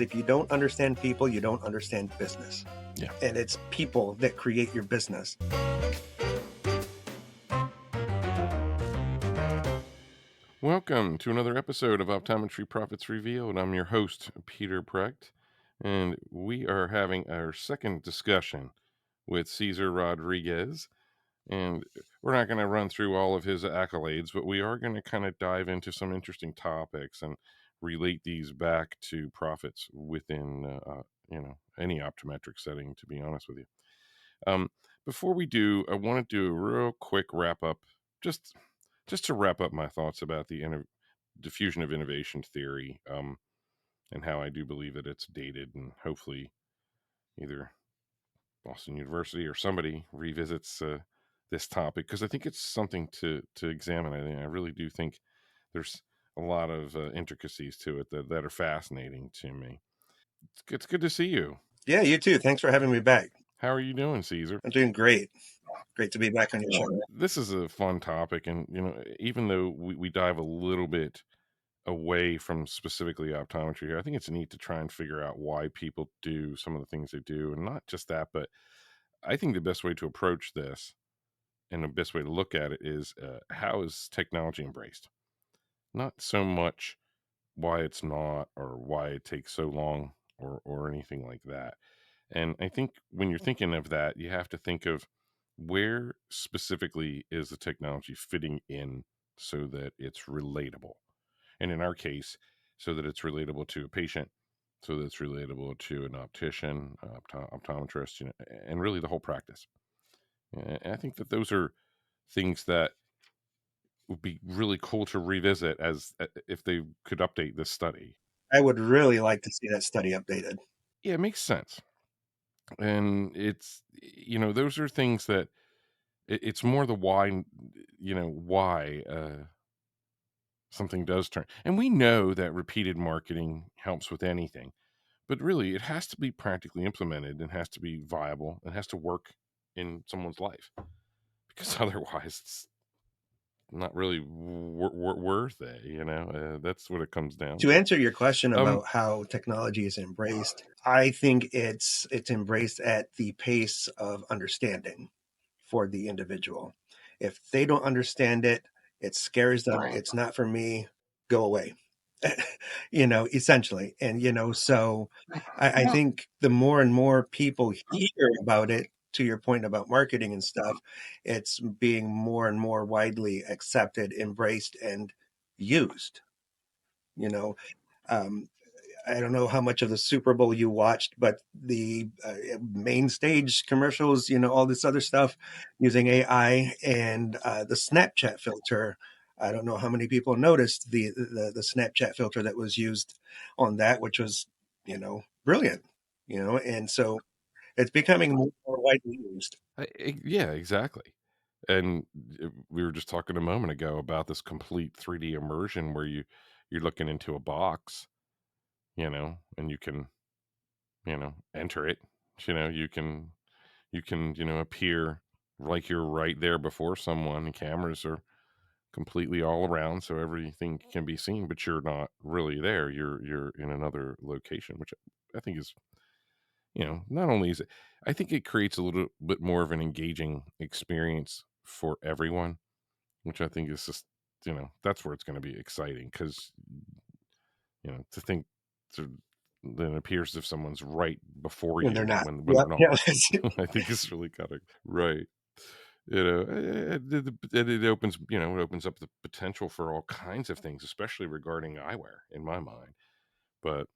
If you don't understand people, you don't understand business. Yeah. And it's people that create your business. Welcome to another episode of Optometry Profits Revealed. I'm your host, Peter Precht, and we are having our second discussion with Cesar Rodriguez. And we're not going to run through all of his accolades, but we are going to kind of dive into some interesting topics and relate these back to profits within, any optometric setting, to be honest with you. Before we do, I want to do a real quick wrap up, just to wrap up my thoughts about the diffusion of innovation theory, and how I do believe that it's dated, and hopefully either Boston University or somebody revisits this topic, because I think it's something to examine. I really do think there's a lot of intricacies to it that are fascinating to me. It's good to see you. Yeah, you too. Thanks for having me back. How are you doing, Cesar? I'm doing great. Great to be back on your show. This is a fun topic, and even though we dive a little bit away from specifically optometry here, I think it's neat to try and figure out why people do some of the things they do, and not just that, but I think the best way to approach this and the best way to look at it is how is technology embraced? Not so much why it's not, or why it takes so long, or anything like that. And I think when you're thinking of that, you have to think of where specifically is the technology fitting in so that it's relatable. And in our case, so that it's relatable to a patient, so that it's relatable to an optician, optometrist, and really the whole practice. And I think that those are things that would be really cool to revisit as if they could update this study. I would really like to see that study updated. Yeah, it makes sense. And it's, those are things that it's more the why, why something does turn. And we know that repeated marketing helps with anything, but really it has to be practically implemented and has to be viable and has to work in someone's life, because otherwise it's not really worth it. That's what it comes down To answer your question to. about how technology is embraced, I think it's embraced at the pace of understanding for the individual. If they don't understand it, it scares them. It's not for me. Go away. Essentially. And, so I think the more and more people hear about it, to your point about marketing and stuff, it's being more and more widely accepted, embraced, and used. You know, um, I don't know how much of the Super Bowl you watched, but the main stage commercials, all this other stuff using AI and the Snapchat filter. I don't know how many people noticed the Snapchat filter that was used on that, which was, brilliant, and so it's becoming more widely used. Yeah, exactly. And we were just talking a moment ago about this complete 3D immersion where you're looking into a box, and you can, enter it. You can appear like you're right there before someone, and cameras are completely all around, so everything can be seen, but you're not really there. You're in another location, which I think is, not only is it, I think it creates a little bit more of an engaging experience for everyone, which I think is just, that's where it's going to be exciting, because, to think to, then it appears as if someone's right before When you they're not. when Yep. they're Yeah. not. I think it's really kind of right. It opens up the potential for all kinds of things, especially regarding eyewear, in my mind. But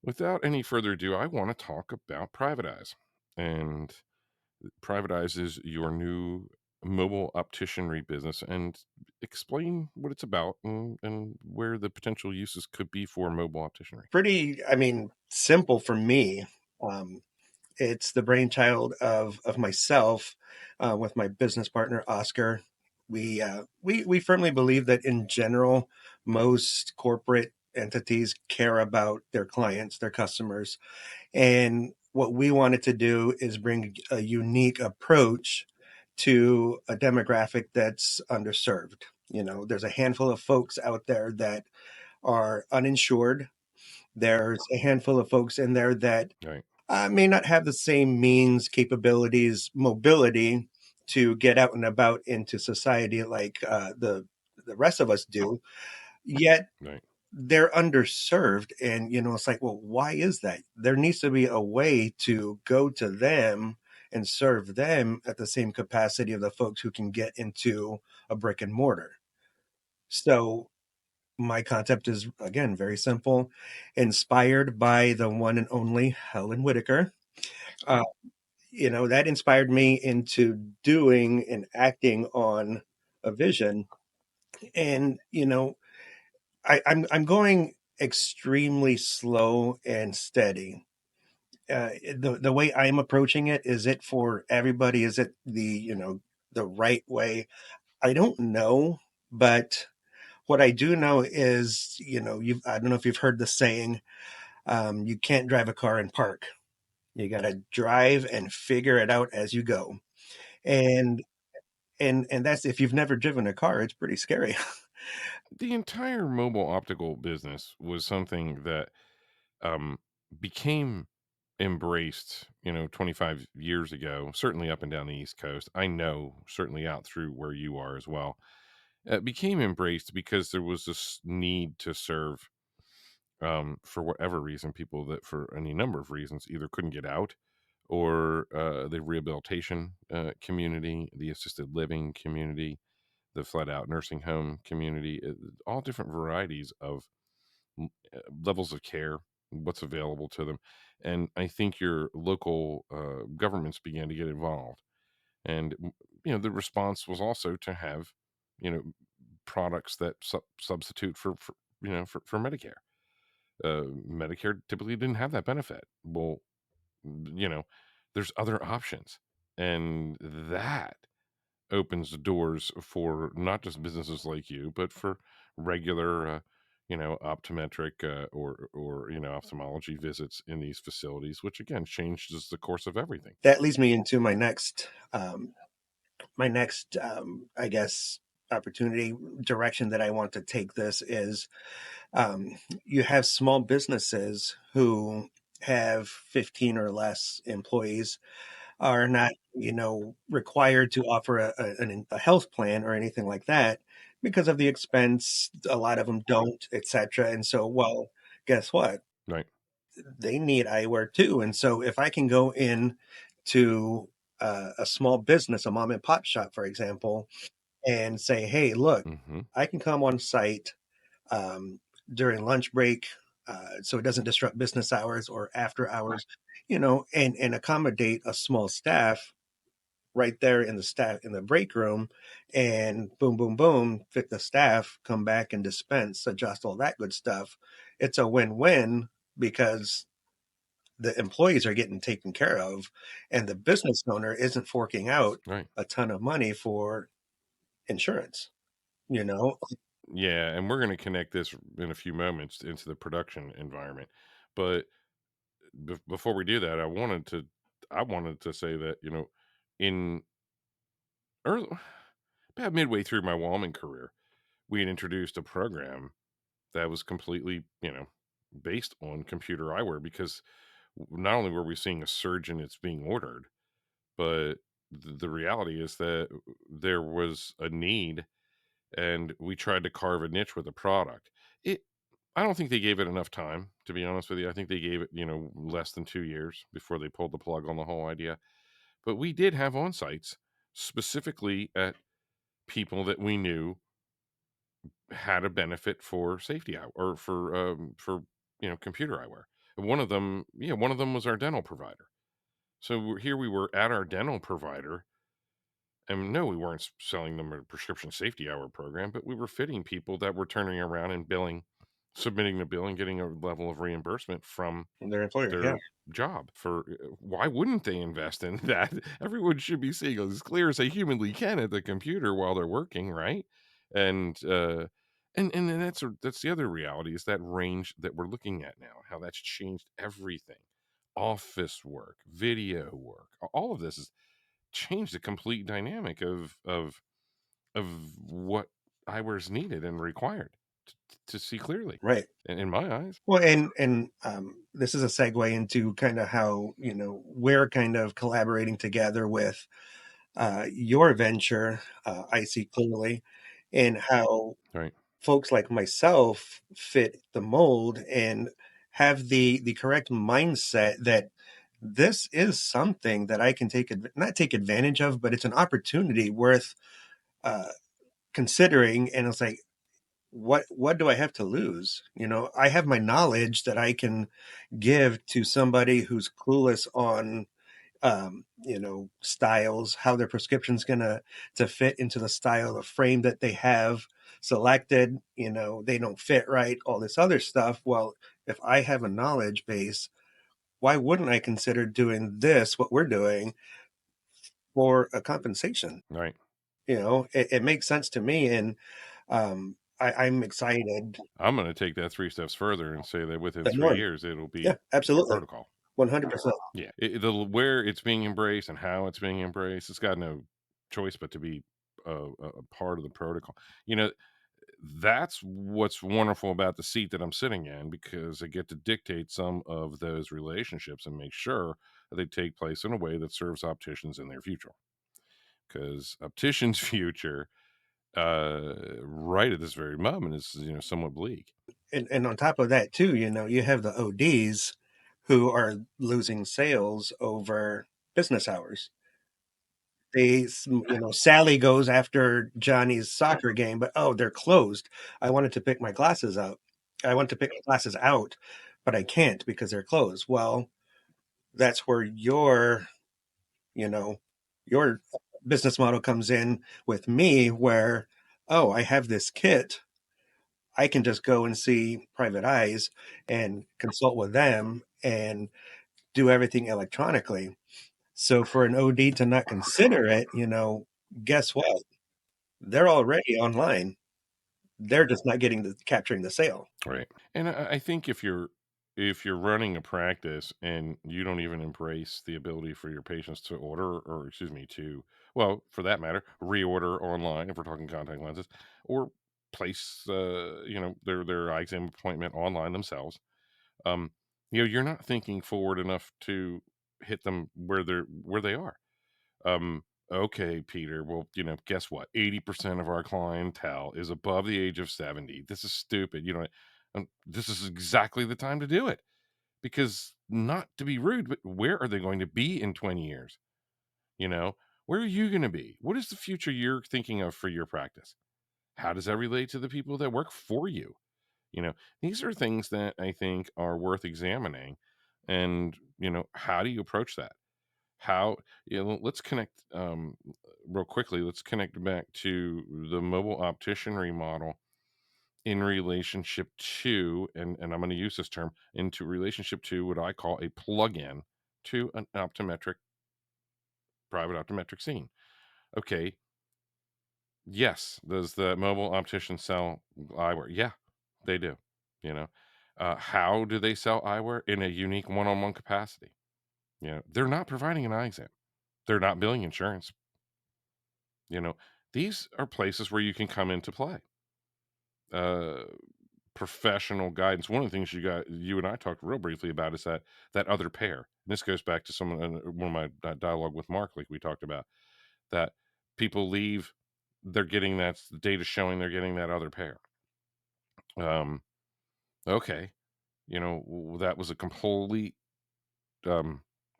without any further ado, I want to talk about Private Eyes. And Private Eyes is your new mobile opticianry business, and explain what it's about, and where the potential uses could be for mobile opticianry. Pretty, simple for me. It's the brainchild of myself with my business partner Oscar. We firmly believe that in general, most corporate entities care about their clients, their customers, and what we wanted to do is bring a unique approach to a demographic that's underserved. There's a handful of folks out there that are uninsured, There's a handful of folks in there that Right. may not have the same means, capabilities, mobility to get out and about into society like the rest of us do. Yet Right. they're underserved, and it's like, well, why is that? There needs to be a way to go to them and serve them at the same capacity of the folks who can get into a brick and mortar. So my concept is, again, very simple, inspired by the one and only Helen Whitaker. uh, that inspired me into doing and acting on a vision. And I'm going extremely slow and steady. The way I'm approaching it, is it for everybody? Is it the right way? I don't know, but what I do know is, I don't know if you've heard the saying, you can't drive a car in park. You got to drive and figure it out as you go. And and that's, if you've never driven a car, it's pretty scary. The entire mobile optical business was something that um, became embraced, 25 years ago, certainly up and down the East Coast. I know, certainly out through where you are as well. It became embraced because there was this need to serve, for whatever reason, people that for any number of reasons either couldn't get out, or the rehabilitation community, the assisted living community, the flat out nursing home community, all different varieties of levels of care, what's available to them. And I think your local governments began to get involved. And, the response was also to have, you know, products that substitute for Medicare. Medicare typically didn't have that benefit. Well, you know, there's other options. And that opens the doors for not just businesses like you, but for regular, optometric or ophthalmology visits in these facilities, which again changes the course of everything. That leads me into my next I guess opportunity direction that I want to take this is, um, you have small businesses who have 15 or less employees, are not required to offer a health plan or anything like that because of the expense. A lot of them don't, etc. And so, well, guess what? Right. They need eyewear too. And so if I can go in to a small business, a mom and pop shop, for example, and say, hey, look, Hmm. I can come on site um, during lunch break, so it doesn't disrupt business hours or after hours, and accommodate a small staff right there in the break room, and boom, boom, boom, fit the staff, come back and dispense, adjust, all that good stuff. It's a win-win because the employees are getting taken care of, and the business owner isn't forking out Right. a ton of money for insurance, you know? Yeah, and we're going to connect this in a few moments into the production environment. But before we do that, I wanted to say that, in early about midway through my Walman career, we had introduced a program that was completely, based on computer eyewear, because not only were we seeing a surge in its being ordered, but the reality is that there was a need, and we tried to carve a niche with a product. It I don't think they gave it enough time, to be honest with you. I think they gave it, less than 2 years before they pulled the plug on the whole idea. But we did have on sites specifically at people that we knew had a benefit for safety eye, or for computer eyewear. And one of them was our dental provider. So here we were at our dental provider, and no, we weren't selling them a prescription safety hour program, but we were fitting people that were turning around and submitting the bill and getting a level of reimbursement from Their employer, yeah. their job. For why wouldn't they invest in that? Everyone should be seeing as clear as they humanly can at the computer while they're working, right? And and that's the other reality, is that range that we're looking at now, how that's changed everything. Office work, video work, all of this has changed the complete dynamic of what eyewear is needed and required. to see clearly, Right. in my eyes. Well, and this is a segue into kind of how, we're kind of collaborating together with your venture, I see clearly, and how Right, folks like myself fit the mold and have the correct mindset that this is something that I can not take advantage of, but it's an opportunity worth uh, considering. And it's like, what do I have to lose? I have my knowledge that I can give to somebody who's clueless on styles, how their prescription's gonna to fit into the style of frame that they have selected. They don't fit right, all this other stuff. Well, if I have a knowledge base, why wouldn't I consider doing this, what we're doing, for a compensation? right. It makes sense to me, and I'm excited. I'm going to take that 3 steps further and say that within The 3 norm. years, it'll Yeah, be absolutely. protocol. 100%. Yeah, where it's being embraced and how it's being embraced, it's got no choice but to be a part of the protocol. You know, that's what's wonderful about the seat that I'm sitting in, because I get to dictate some of those relationships and make sure that they take place in a way that serves opticians in their future. Because opticians' future, right at this very moment, is somewhat bleak. And on top of that too, you have the ODs who are losing sales over business hours. Sally goes after Johnny's soccer game, but oh, they're closed. I wanted to pick my glasses up. I want to pick my glasses out, but I can't because they're closed. Well, that's where you know, your business model comes in with me, where, oh, I have this kit. I can just go and see private eyes and consult with them and do everything electronically. So for an OD to not consider it, guess what? They're already online. They're just not getting capturing the sale. Right. And I think if you're running a practice and you don't even embrace the ability for your patients to order, or excuse me, to, well, for that matter, reorder online if we're talking contact lenses, or place their eye exam appointment online themselves, um you're not thinking forward enough to hit them where they are. um, okay, Peter. Well, guess what? 80% of our clientele is above the age of 70. This is stupid. This is exactly the time to do it, because, not to be rude, but where are they going to be in 20 years? You know, where are you going to be? What is the future you're thinking of for your practice? How does that relate to the people that work for you? These are things that I think are worth examining. And, how do you approach that? How, let's connect, real quickly. Let's connect back to the mobile opticianry model in relationship to, and I'm going to use this term, into relationship to what I call a plug-in to an optometric, private optometric scene. Okay, yes, does the mobile optician sell eyewear? Yeah, they do. You know, how do they sell eyewear? In a unique one-on-one capacity. They're not providing an eye exam. They're not billing insurance. You know, these are places where you can come into play. Uh, Professional guidance. One of the things you and I talked real briefly about is that other pair. And this goes back to one of my dialogue with Mark, like we talked about, that people leave, they're getting that data showing they're getting that other pair. Um, okay, that was a complete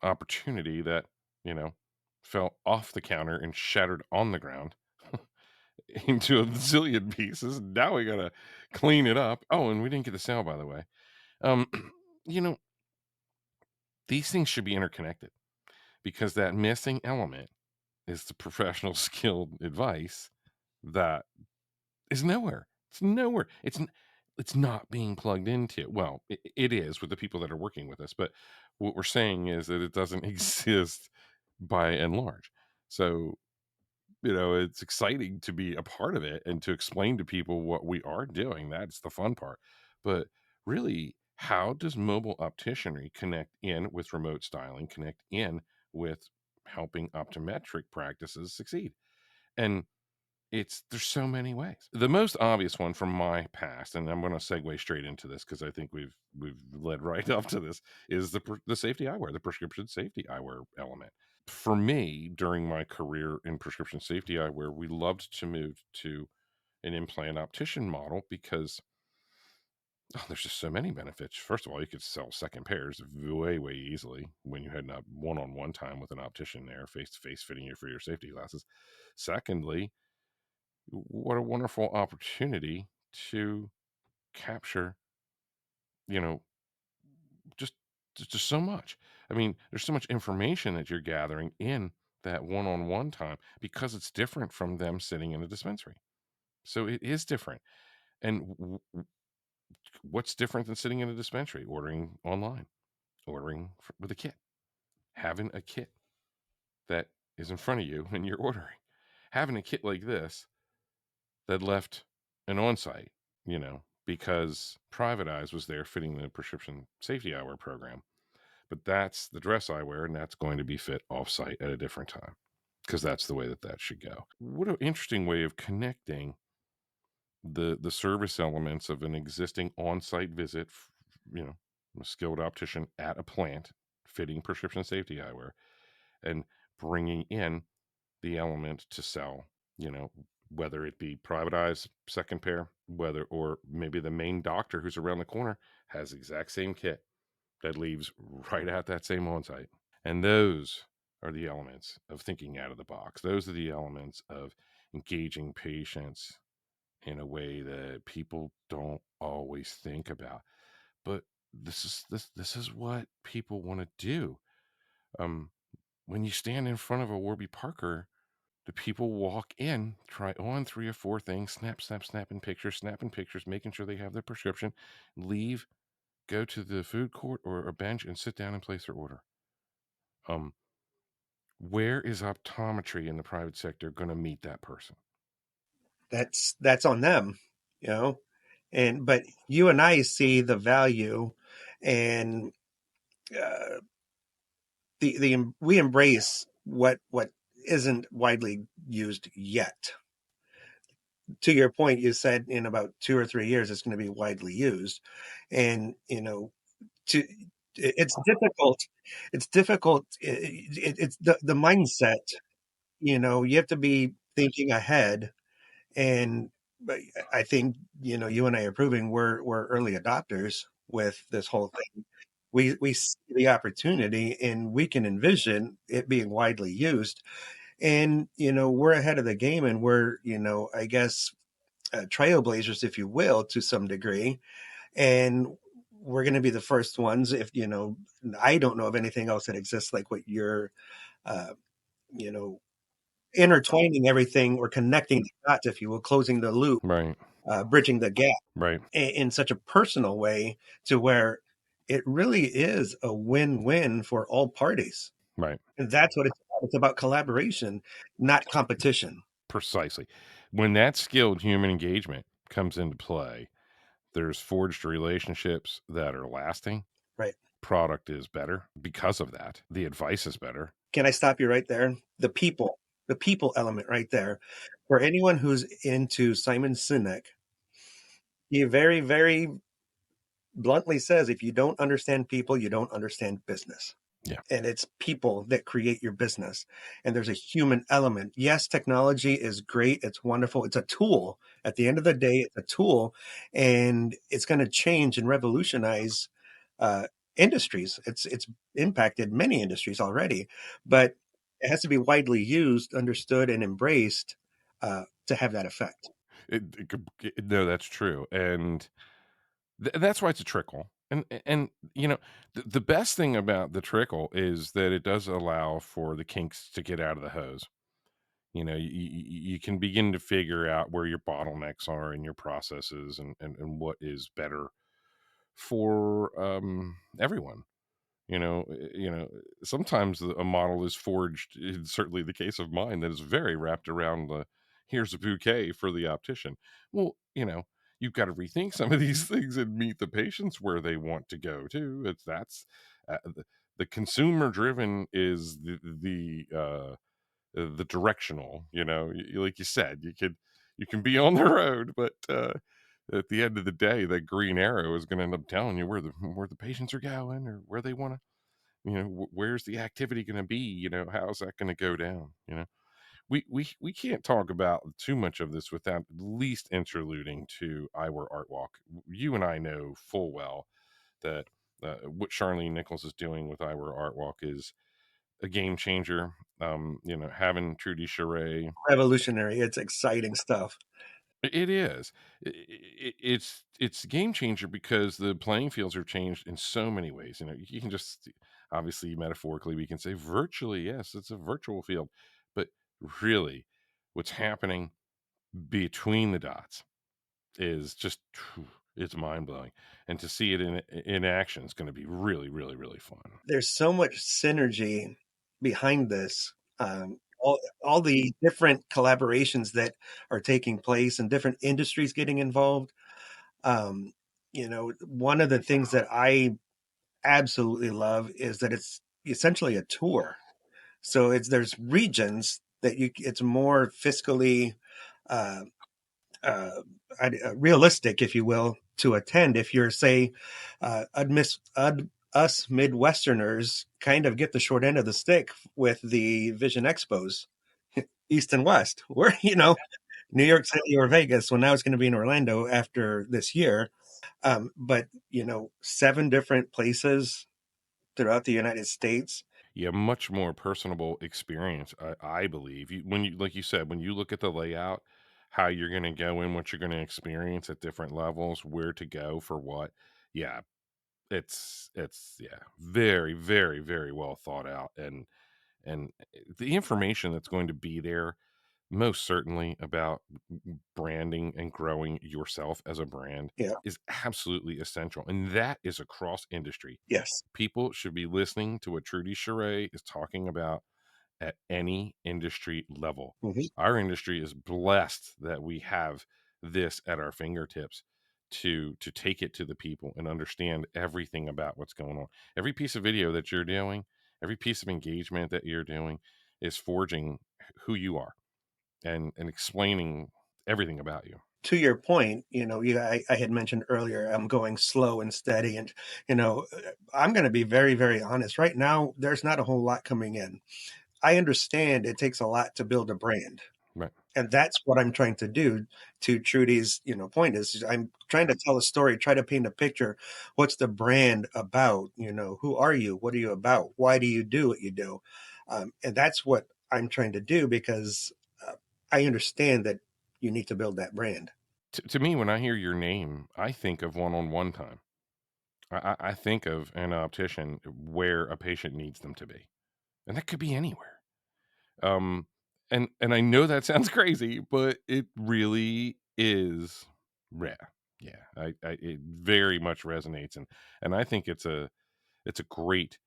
opportunity that you know fell off the counter and shattered on the ground into a zillion pieces. Now we gotta clean it up. Oh, and we didn't get the sale, by the way. Um, you know, these things should be interconnected, because that missing element is the professional skilled advice that is nowhere. It's nowhere. It's not being plugged into. Well, it is with the people that are working with us, but what we're saying is that it doesn't exist by and large. So, it's exciting to be a part of it and to explain to people what we are doing. That's the fun part. But really, how does mobile opticianry connect in with remote styling, connect in with helping optometric practices succeed? And there's so many ways. The most obvious one from my past, and I'm going to segue straight into this because I think we've led right up to this, is the safety eyewear, the prescription safety eyewear element. For me, during my career in prescription safety eyewear, we loved to move to an implant optician model because there's just so many benefits. First of all, you could sell second pairs way easily when you had one-on-one time with an optician there, face to face, fitting you for your safety glasses. Secondly, what a wonderful opportunity to capture, you know, just just so much. I mean, there's so much information that you're gathering in that one-on-one time because it's different from them sitting in a dispensary. So it is different. And what's different than sitting in a dispensary, ordering online, with a kit, having a kit that is in front of you and you're ordering, having a kit like this that left an on-site, because Private Eyes was there fitting the prescription safety eyewear program. But that's the dress eyewear, and that's going to be fit off-site at a different time because that's the way that should go. What an interesting way of connecting the service elements of an existing on-site visit, a skilled optician at a plant fitting prescription safety eyewear, and bringing in the element to sell, whether it be Private Eyes second pair, whether or maybe the main doctor who's around the corner has the exact same kit that leaves right at that same on site. And those are the elements of thinking out of the box. Those are the elements of engaging patients in a way that people don't always think about. But this is what people want to do. Um, when you stand in front of a Warby Parker, the people walk in, try on 3 or 4 things, snapping pictures, making sure they have their prescription, leave, go to the food court or a bench and sit down and place their order. Um, where is optometry in the private sector going to meet that person? That's on them, you know. But you and I see the value, and uh, the we embrace what isn't widely used yet. To your point, you said in about 2 or 3 years it's going to be widely used, and to it's difficult. It's difficult. It's the mindset. You have to be thinking ahead, and but I think you and I are proving we're early adopters with this whole thing. We see the opportunity, and we can envision it being widely used. And we're ahead of the game, and we're I guess trailblazers, if you will, to some degree. And we're going to be the first ones. If I don't know of anything else that exists like what you're, uh, you know, intertwining everything or connecting the dots, if you will, closing the loop, Right, bridging the gap right, in such a personal way to where it really is a win-win for all parties. right. And that's what it's about. It's about collaboration, not competition. Precisely. When that skilled human engagement comes into play, there's forged relationships that are lasting. Right. Product is better because of that. The advice is better. Can I stop you right there? The people element right there. For anyone who's into Simon Sinek, he very, very bluntly says, if you don't understand people, you don't understand business. Yeah, And it's people that create your business. And there's a human element. Yes, technology is great. It's wonderful. It's a tool. At the end of the day, it's a tool, and it's going to change and revolutionize uh, industries. It's impacted many industries already, but it has to be widely used, understood, and embraced to have that effect. no, that's true, and that's why it's a trickle. And the best thing about the trickle is that it does allow for the kinks to get out of the hose. You can begin to figure out where your bottlenecks are in your processes and what is better for everyone. Sometimes a model is forged. It's certainly the case of mine that is very wrapped around the here's a bouquet for the optician. Well, you've got to rethink some of these things and meet the patients where they want to go too. The consumer driven is the directional. Like you said, you can be on the road, but at the end of the day, that green arrow is going to end up telling you where the patients are going or where they want to. Where's the activity going to be? How's that going to go down? We can't talk about too much of this without at least interluding to eyewear art walk. You and I know full well that what Charlene Nichols is doing with eyewear art walk is a game changer. Having Trudy Charay, Revolutionary. It's exciting stuff. it is. It's a game changer because the playing fields are changed in so many ways. You can just obviously metaphorically we can say virtually, yes, it's a virtual field, but really, what's happening between the dots is just it's mind blowing, and to see it in action is going to be really, really, really fun. There's so much synergy behind this. All the different collaborations that are taking place and different industries getting involved. Um, one of the things that I absolutely love is that it's essentially a tour. So there's regions that it's more fiscally uh, uh, realistic, if you will, to attend. If you're, say, us Midwesterners kind of get the short end of the stick with the Vision Expos, East and West. We're, New York City or Vegas. Well, now it's going to be in Orlando after this year. But, 7 different places throughout the United States. Yeah, much more personable experience, I believe. When you, like you said, when you look at the layout, how you're going to go in, what you're going to experience at different levels, where to go for what. Yeah, it's yeah, very, very, very well thought out, and the information that's going to be there most certainly about branding and growing yourself as a brand Yeah. is absolutely essential, and that is across industry. Yes. People should be listening to what Trudy Charay is talking about at any industry level. Hmm. Our industry is blessed that we have this at our fingertips to take it to the people and understand everything about what's going on. Every piece of video that you're doing, every piece of engagement that you're doing is forging who you are and explaining everything about you. To your point, I had mentioned earlier, I'm going slow and steady. And, I'm going to be very, very honest. Right now, there's not a whole lot coming in. I understand it takes a lot to build a brand. Right. And that's what I'm trying to do. To Trudy's, point is I'm trying to tell a story, try to paint a picture. What's the brand about? Who are you? What are you about? Why do you do what you do? And that's what I'm trying to do because I understand that you need to build that brand. To me, when I hear your name, I think of one-on-one time. I think of an optician where a patient needs them to be, and that could be anywhere. Um, and I know that sounds crazy, but it really is rare. Yeah, it very much resonates, and I think it's a great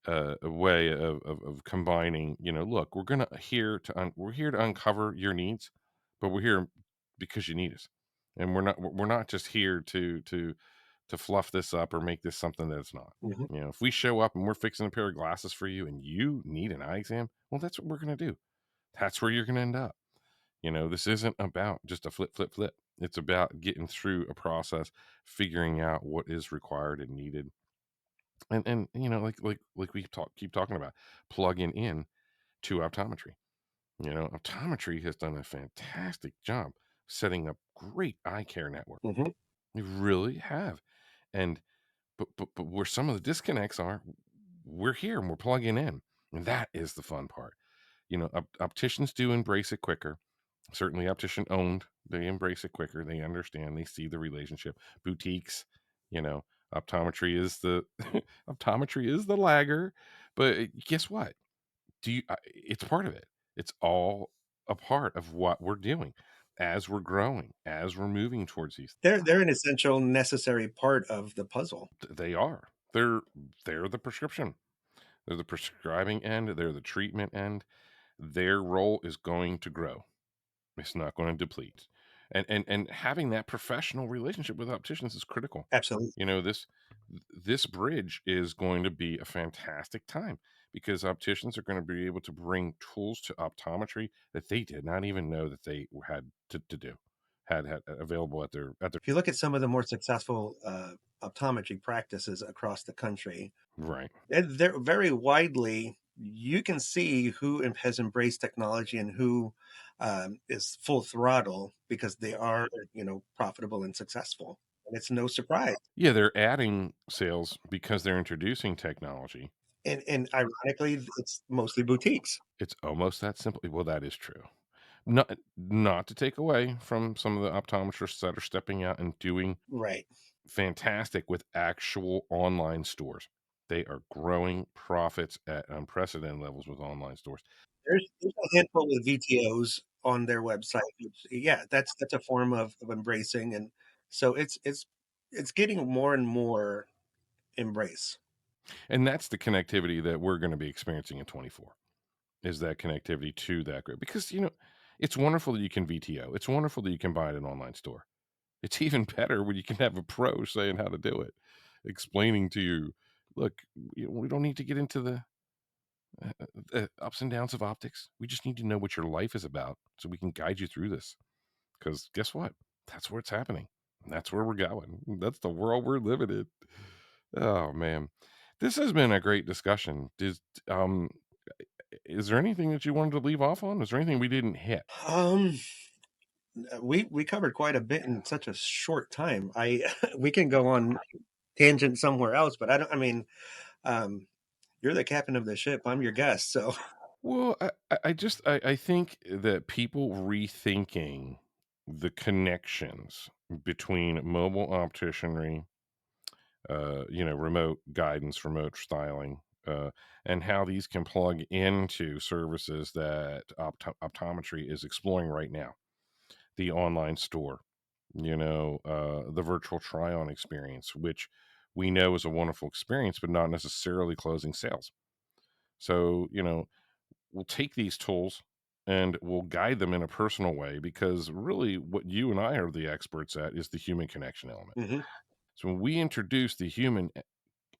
a way of combining. Look, we're here to uncover your needs, but we're here because you need us, and we're not just here to fluff this up or make this something that it's not. Mhm. If we show up and we're fixing a pair of glasses for you and you need an eye exam, well, that's what we're going to do. That's where you're going to end up. This isn't about just a flip, flip, flip. It's about getting through a process, figuring out what is required and needed. And like we keep talking about, plugging in to optometry. Optometry has done a fantastic job setting up great eye care network. Mhm. They really have. And but where some of the disconnects are, we're here and we're plugging in. And that is the fun part. Opticians do embrace it quicker. Certainly optician owned, they embrace it quicker. They understand, they see the relationship. Boutiques, you know, optometry is the optometry is the lagger, but guess what? It's part of it. It's all a part of what we're doing as we're growing, as we're moving towards these. They're an essential, necessary part of the puzzle. They are. They're the prescription. They're the prescribing end, they're the treatment end. Their role is going to grow. It's not going to deplete. And having that professional relationship with opticians is critical. Absolutely. You know, this bridge is going to be a fantastic time because opticians are going to be able to bring tools to optometry that they did not even know that they had to do, had available at their If you look at some of the more successful optometry practices across the country, right. they're very widely, you can see who has embraced technology and who is full throttle because they are, profitable and successful. And it's no surprise. Yeah, they're adding sales because they're introducing technology. And ironically, it's mostly boutiques. It's almost that simple. Well, that is true. Not to take away from some of the optometrists that are stepping out and doing Right. fantastic with actual online stores. They are growing profits at unprecedented levels with online stores. There's a handful of VTOs on their website. Which, yeah, that's a form of embracing, and so it's getting more and more embrace. And that's the connectivity that we're going to be experiencing in 24 is that connectivity to that group. Because, it's wonderful that you can VTO. It's wonderful that you can buy at an online store. It's even better when you can have a pro saying how to do it, explaining to you, look, we don't need to get into the ups and downs of optics. We just need to know what your life is about so we can guide you through this. Because guess what? That's where it's happening. That's where we're going. That's the world we're living in. Oh man, this has been a great discussion. Um, is there anything that you wanted to leave off on? Is there anything we didn't hit? Um, we covered quite a bit in such a short time. I we can go on tangent somewhere else, but I don't. I mean, um, you're the captain of the ship. I'm your guest, so Well, I think that people rethinking the connections between mobile opticianry, remote guidance, remote styling, and how these can plug into services that optometry is exploring right now. The online store, the virtual try-on experience, which we know is a wonderful experience, but not necessarily closing sales. So, we'll take these tools and we'll guide them in a personal way because really what you and I are the experts at is the human connection element. mhm. So when we introduce the human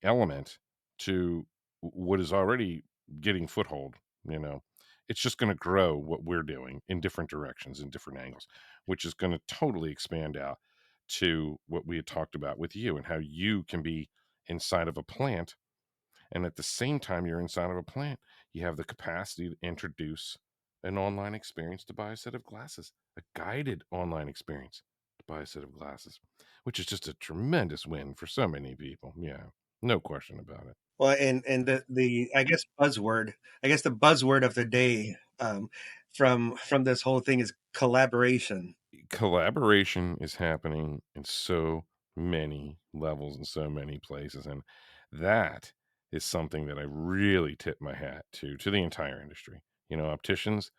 element to what is already getting foothold, you know, it's just going to grow what we're doing in different directions, in different angles, which is going to totally expand out to what we had talked about with you and how you can be inside of a plant. And at the same time, you're inside of a plant, you have the capacity to introduce an online experience to buy a set of glasses, a guided online experience to buy a set of glasses, which is just a tremendous win for so many people. Yeah, no question about it. Well, and the I guess the buzzword of the day from this whole thing is collaboration. Collaboration is happening in so many levels in so many places. And that is something that I really tip my hat to the entire industry. Opticians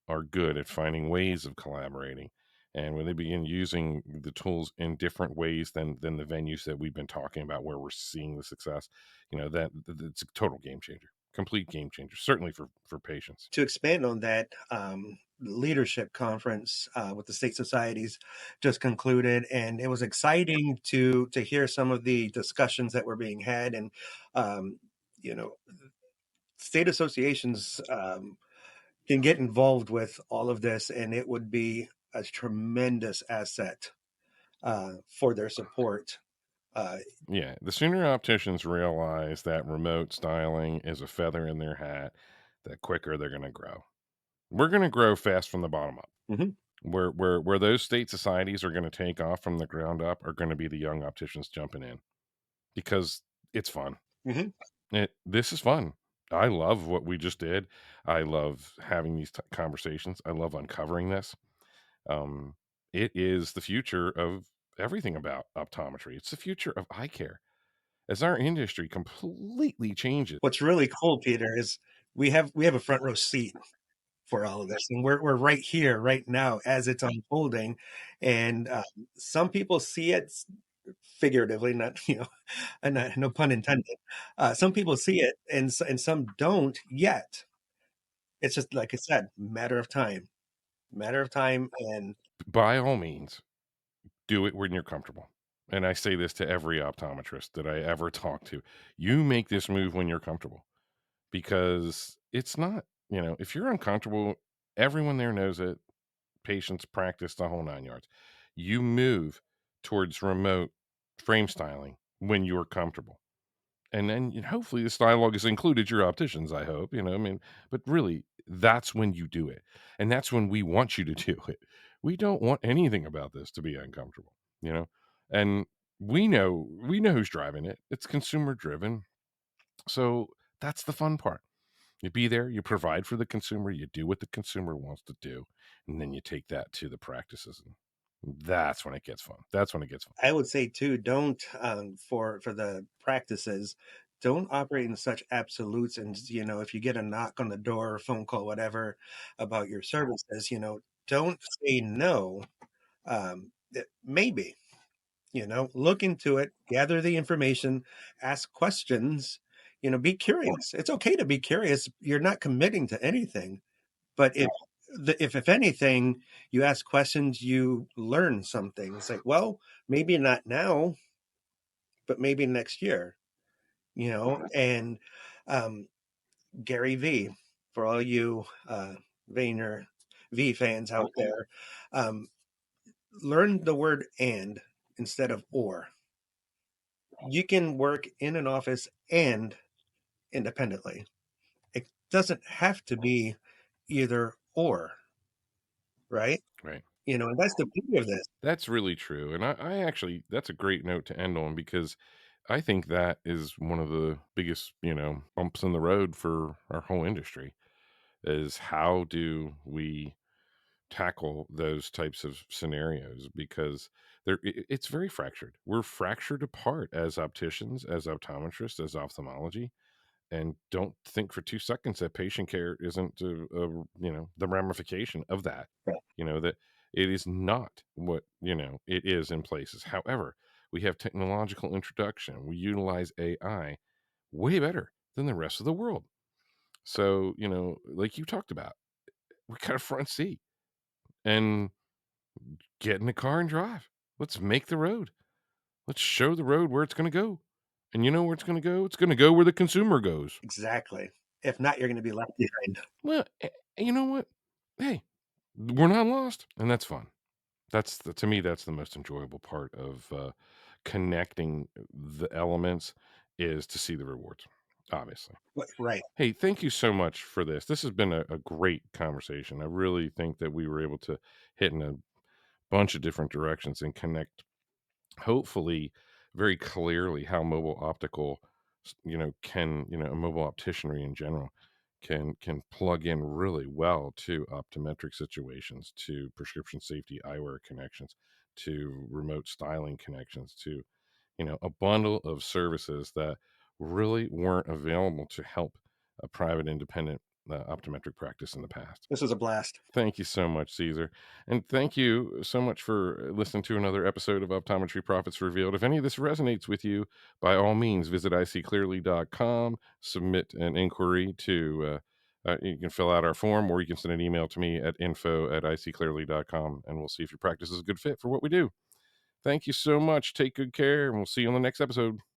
are good at finding ways of collaborating. And when they begin using the tools in different ways than the venues that we've been talking about, where we're seeing the success, it's a total game changer, complete game changer, certainly for patients. To expand on that, leadership conference with the state societies just concluded, and it was exciting to hear some of the discussions that were being had, and um, you know, state associations can get involved with all of this, and it would be a tremendous asset for their support. Uh, Yeah, the sooner opticians realize that remote styling is a feather in their hat, the quicker they're going to grow. We're going to grow fast from the bottom up. mhm, Where those state societies are going to take off from the ground up are going to be the young opticians jumping in because it's fun. mhm. This is fun. I love what we just did. I love having these conversations. I love uncovering this. Um, it is the future of everything about optometry. It's the future of eye care as our industry completely changes. What's really cool, Peter, is we have a front row seat for all of this, and we're right here, right now, as it's unfolding. And some people see it figuratively, not and no pun intended. Some people see it, and some don't yet. It's just like I said, matter of time, and by all means, do it when you're comfortable. And I say this to every optometrist that I ever talk to. You make this move when you're comfortable because it's not, if you're uncomfortable, everyone there knows it. Patients practice the whole 9 yards. You move towards remote frame styling when you're comfortable. And then hopefully this dialogue has included your opticians, I hope, I mean, but really that's when you do it. And that's when we want you to do it. We don't want anything about this to be uncomfortable, you know? And we know who's driving it. It's consumer driven. So that's the fun part. You be there, you provide for the consumer, you do what the consumer wants to do, and then you take that to the practices. And that's when it gets fun. That's when it gets fun. I would say too, don't for the practices, don't operate in such absolutes. And if you get a knock on the door, or phone call, whatever, about your services, don't say no. Maybe, look into it, gather the information, ask questions. Be curious. It's okay to be curious. You're not committing to anything. But if anything, you ask questions, you learn something. It's like, well, maybe not now, but maybe next year, and um, Gary V, for all you Vayner V fans out there, um, learn the word and instead of or. You can work in an office and independently. It doesn't have to be either or, right? Right. And that's the beauty of this. That's really true. And I actually, that's a great note to end on because I think that is one of the biggest, bumps in the road for our whole industry is how do we tackle those types of scenarios because it's very fractured. We're fractured apart as opticians, as optometrists, as ophthalmology, and don't think for 2 seconds that patient care isn't the ramification of that. That it is not what it is in places. However, we have technological introduction. We utilize AI way better than the rest of the world. So like you talked about, we got a front seat and get in the car and drive. Let's make the road. Let's show the road where it's going to go. And you know where it's going to go? It's going to go where the consumer goes. Exactly. If not, you're going to be left behind. Well, you know what? Hey, we're not lost, and that's fun. To me, that's the most enjoyable part of connecting the elements is to see the rewards, obviously. Right. Hey, thank you so much for this. This has been a great conversation. I really think that we were able to hit in a bunch of different directions and connect hopefully very clearly how mobile optical can a mobile opticianry in general can plug in really well to optometric situations, to prescription safety eyewear connections, to remote styling connections, to a bundle of services that really weren't available to help a private independent optometric practice in the past. This was a blast. Thank you so much, Caesar. And thank you so much for listening to another episode of Optometry Profits Revealed. If any of this resonates with you, by all means, visit EyeCClearly.com, submit an inquiry to, you can fill out our form, or you can send an email to me at info@EyeCClearly.com, and we'll see if your practice is a good fit for what we do. Thank you so much. Take good care, and we'll see you on the next episode.